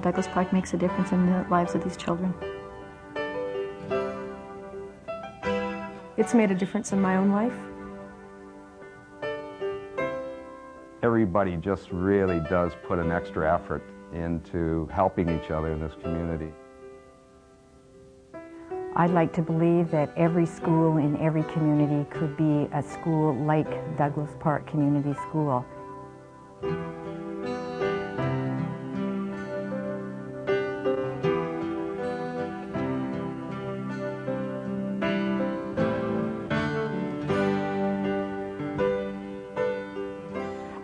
Douglas Park makes a difference in the lives of these children. It's made a difference in my own life. Everybody just really does put an extra effort into helping each other in this community. I'd like to believe that every school in every community could be a school like Douglas Park Community School.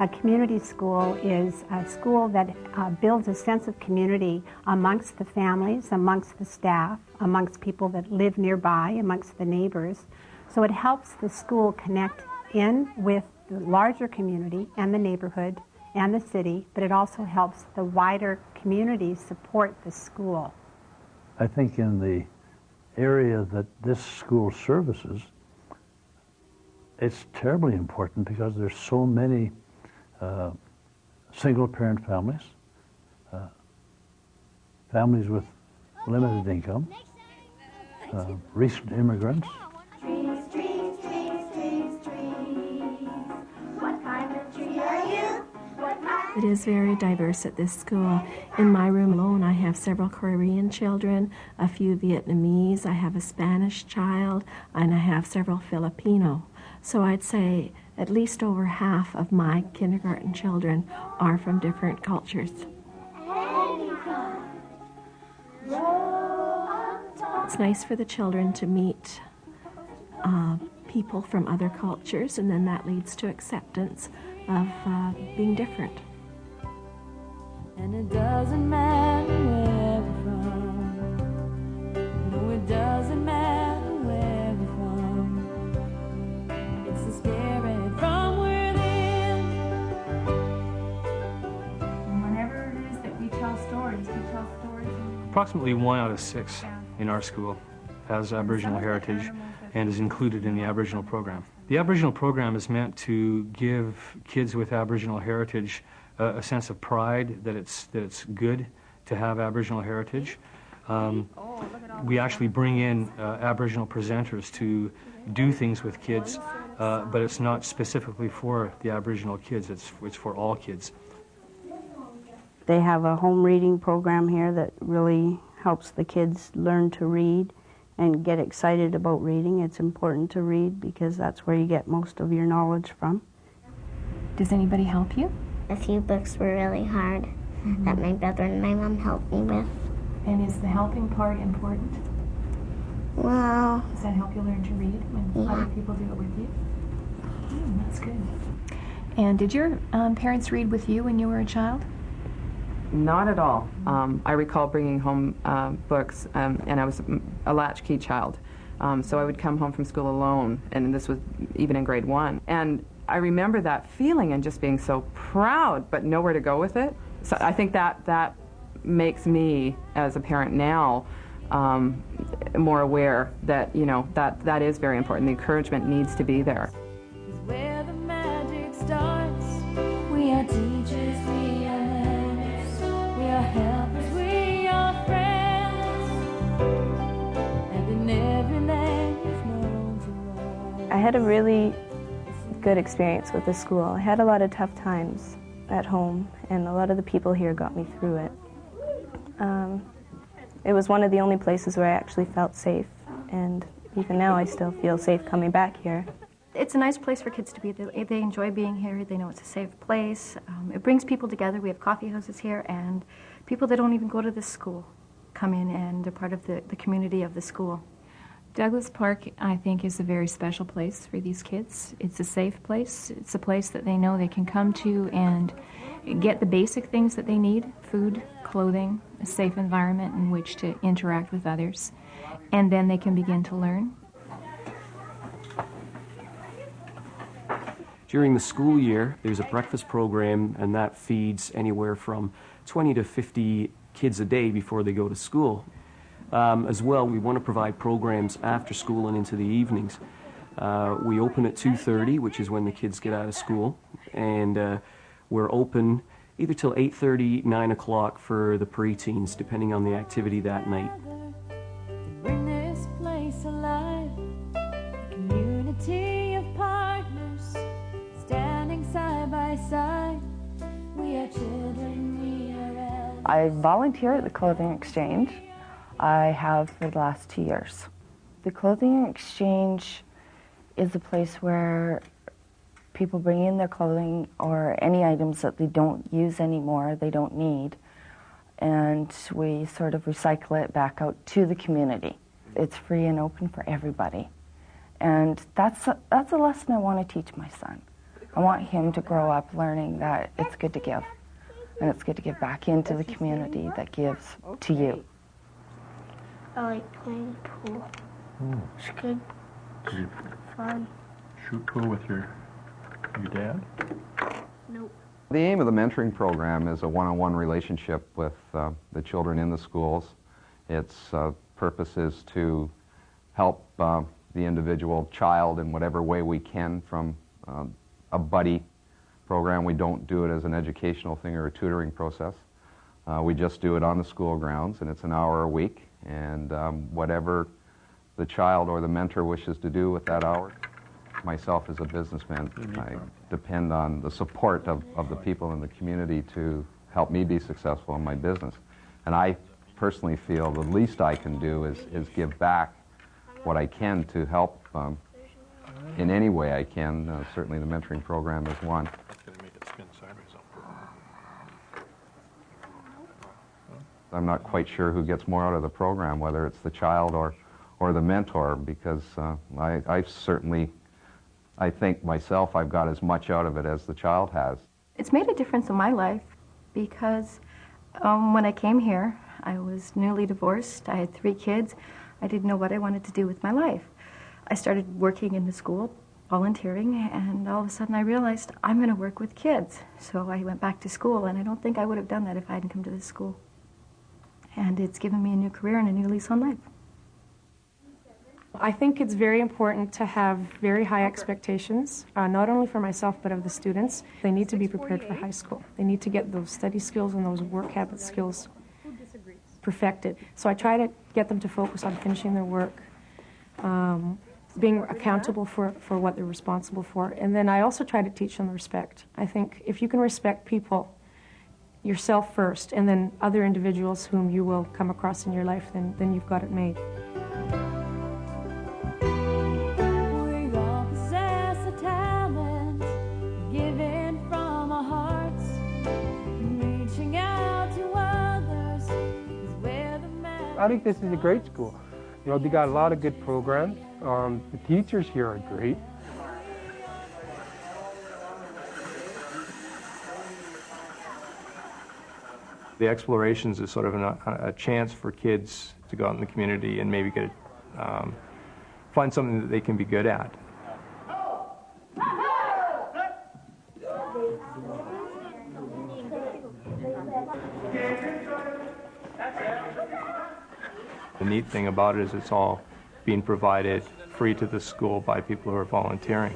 A community school is a school that builds a sense of community amongst the families, amongst the staff, amongst people that live nearby, amongst the neighbors. So it helps the school connect in with the larger community and the neighborhood and the city, but it also helps the wider community support the school. I think in the area that this school services, it's terribly important because there's so many single-parent families, families with limited income, recent immigrants. Trees, trees, trees, trees, trees. What kind of tree are you? What kind? It is very diverse at this school. In my room alone, I have several Korean children, a few Vietnamese, I have a Spanish child, and I have several Filipino. So I'd say at least over half of my kindergarten children are from different cultures. It's nice for the children to meet people from other cultures, and then that leads to acceptance of being different. And it doesn't matter where we're from. No, it doesn't matter where we're from. It's the spirit from within. And whenever it is that we tell stories, Approximately 1 out of 6 in our school has Aboriginal heritage and is included in the Aboriginal program. The Aboriginal program is meant to give kids with Aboriginal heritage a sense of pride that it's good to have Aboriginal heritage. We actually bring in Aboriginal presenters to do things with kids, but it's not specifically for the Aboriginal kids, it's for all kids. They have a home reading program here that really helps the kids learn to read and get excited about reading. It's important to read because that's where you get most of your knowledge from. Does anybody help you? A few books were really hard that my brother and my mom helped me with. And is the helping part important? Well, Does that help you learn to read when other people do it with you? That's good. And did your parents read with you when you were a child? Not at all. I recall bringing home books, and I was a latchkey child. So I would come home from school alone, and this was even in grade 1. And I remember that feeling and just being so proud, but nowhere to go with it. So I think that makes me, as a parent now, more aware that, you know, that is very important. The encouragement needs to be there. Where the magic starts, we are teachers, we are learners, we are helpers, we are friends, and in every language known to us. I had a really good experience with the school. I had a lot of tough times at home, and a lot of the people here got me through it. It was one of the only places where I actually felt safe, and even now I still feel safe coming back here. It's a nice place for kids to be. They enjoy being here. They know it's a safe place. It brings people together. We have coffee houses here, and people that don't even go to this school come in and are part of the community of the school. Douglas Park, I think, is a very special place for these kids. It's a safe place. It's a place that they know they can come to and get the basic things that they need: food, clothing, a safe environment in which to interact with others. And then they can begin to learn. During the school year, there's a breakfast program, and that feeds anywhere from 20 to 50 kids a day before they go to school. As well, we want to provide programs after school and into the evenings. We open at 2:30, which is when the kids get out of school, and we're open either till 8:30, 9 o'clock for the preteens, depending on the activity that night. Bring this place alive, a community of partners, standing side by side. We are children, we are elders. I volunteer at the Clothing Exchange. I have for the last 2 years. The Clothing Exchange is a place where people bring in their clothing or any items that they don't use anymore, they don't need, and we sort of recycle it back out to the community. It's free and open for everybody. And that's a lesson I want to teach my son. I want him to grow up learning that it's good to give, and it's good to give back into the community that gives to you. I like playing pool. It's good. You Fun. shoot pool with your dad? Nope. The aim of the mentoring program is a one-on-one relationship with the children in the schools. Its purpose is to help the individual child in whatever way we can from a buddy program. We don't do it as an educational thing or a tutoring process. We just do it on the school grounds, and it's an hour a week, and whatever the child or the mentor wishes to do with that hour. Myself as a businessman, I depend on the support of the people in the community to help me be successful in my business. And I personally feel the least I can do is give back what I can to help in any way I can. Certainly the mentoring program is one. That's going to make it spin sideways. I'm not quite sure who gets more out of the program, whether it's the child or the mentor, because I think myself I've got as much out of it as the child has. It's made a difference in my life because when I came here, I was newly divorced. I had 3 kids. I didn't know what I wanted to do with my life. I started working in the school, volunteering, and all of a sudden I realized I'm going to work with kids. So I went back to school, and I don't think I would have done that if I hadn't come to this school. And it's given me a new career and a new lease on life. I think it's very important to have very high expectations, not only for myself but of the students. They need to be prepared for high school. They need to get those study skills and those work habit skills perfected. So I try to get them to focus on finishing their work, being accountable for what they're responsible for. And then I also try to teach them respect. I think if you can respect people, yourself first, and then other individuals whom you will come across in your life, then you've got it made. I think this is a great school. You know, they got a lot of good programs. The teachers here are great. The Explorations is sort of a chance for kids to go out in the community and maybe get find something that they can be good at. The neat thing about it is it's all being provided free to the school by people who are volunteering.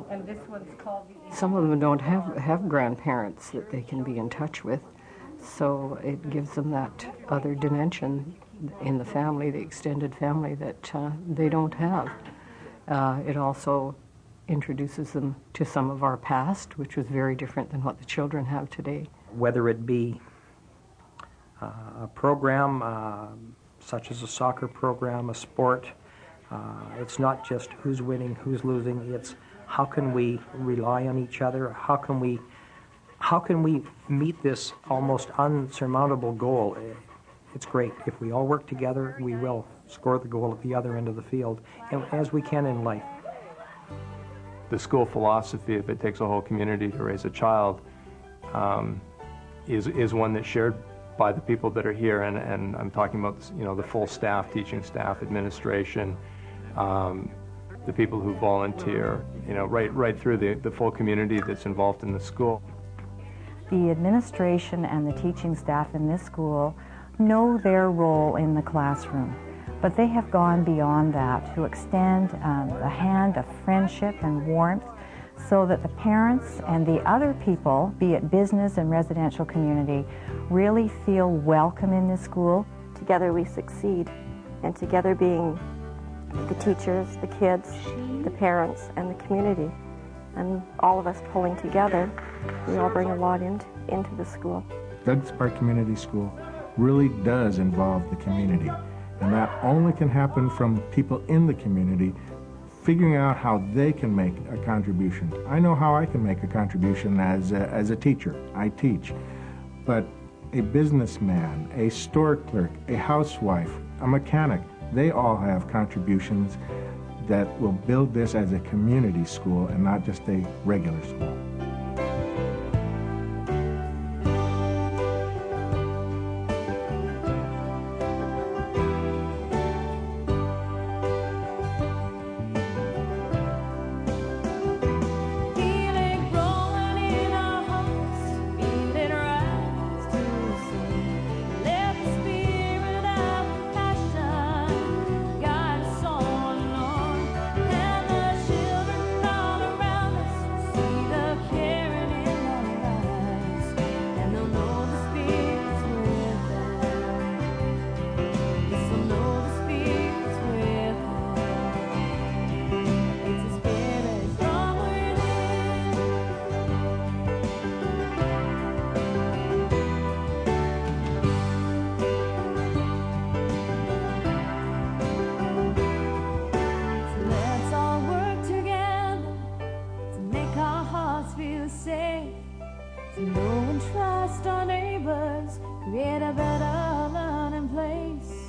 And this one's called Some of them don't have grandparents that they can be in touch with, so it gives them that other dimension in the family, the extended family, that they don't have. It also introduces them to some of our past, which was very different than what the children have today. Whether it be a program such as a soccer program, a sport, it's not just who's winning, who's losing, it's how can we rely on each other, how can we meet this almost unsurmountable goal. It's great. If we all work together, we will score the goal at the other end of the field, and as we can in life. The school philosophy, if it takes a whole community to raise a child, is one that's shared by the people that are here, and I'm talking about, you know, the full staff, teaching staff, administration, the people who volunteer, you know, right through the full community that's involved in the school. The administration and the teaching staff in this school know their role in the classroom. But they have gone beyond that to extend a hand of friendship and warmth so that the parents and the other people, be it business and residential community, really feel welcome in this school. Together we succeed, and together being the teachers, the kids, the parents, and the community, and all of us pulling together, we all bring a lot into the school. Douglas Park Community School really does involve the community, and that only can happen from people in the community figuring out how they can make a contribution. I know how I can make a contribution as a teacher. I teach. But a businessman, a store clerk, a housewife, a mechanic, they all have contributions that will build this as a community school and not just a regular school. Know and trust our neighbors, create a better learning place.